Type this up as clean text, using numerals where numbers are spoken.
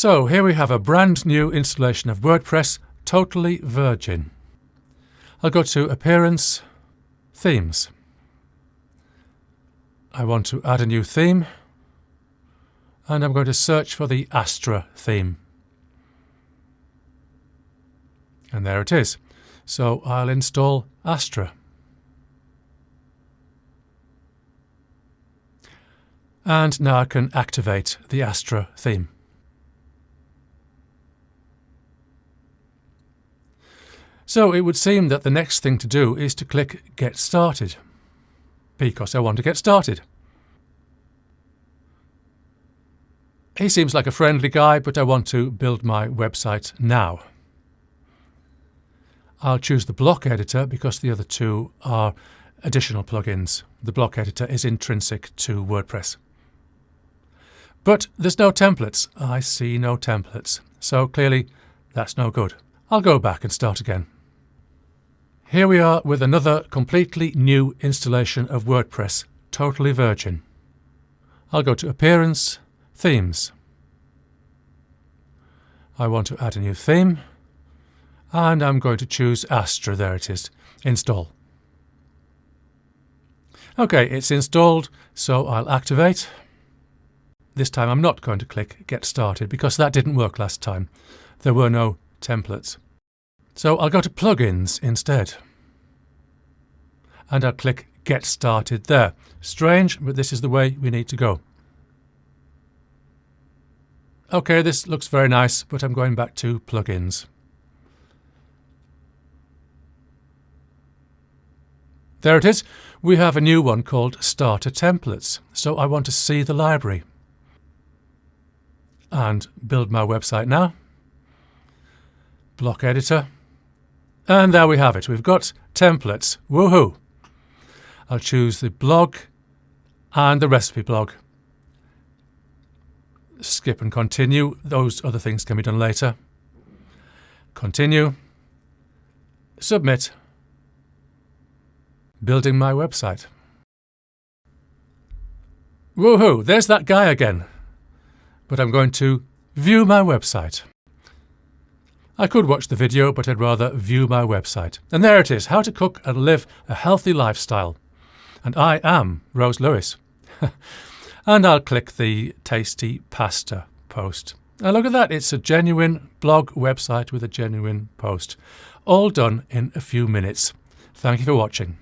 So here we have a brand new installation of WordPress, totally virgin. I'll go to Appearance, Themes. I want to add a new theme, and I'm going to search for the Astra theme. And there it is. So I'll install Astra. And now I can activate the Astra theme. So it would seem that the next thing to do is to click Get Started, because I want to get started. He seems like a friendly guy, but I want to build my website now. I'll choose the block editor because the other two are additional plugins. The block editor is intrinsic to WordPress. But there's no templates. I see no templates. So clearly that's no good. I'll go back and start again. Here we are with another completely new installation of WordPress, totally virgin. I'll go to Appearance, Themes. I want to add a new theme, and I'm going to choose Astra. There it is. Install. Okay, it's installed, so I'll activate. This time I'm not going to click Get Started because that didn't work last time. There were no templates. So I'll go to Plugins instead. And I'll click Get Started there. Strange, but this is the way we need to go. Okay, this looks very nice, but I'm going back to Plugins. There it is. We have a new one called Starter Templates. So I want to see the library. And build my website now. Block editor. And there we have it. We've got templates. Woohoo! I'll choose the blog and the recipe blog. Skip and continue. Those other things can be done later. Continue. Submit. Building my website. Woohoo! There's that guy again. But I'm going to view my website. I could watch the video, but I'd rather view my website. And there it is, how to cook and live a healthy lifestyle. And I am Rose Lewis. And I'll click the tasty pasta post. Now look at that, it's a genuine blog website with a genuine post. All done in a few minutes. Thank you for watching.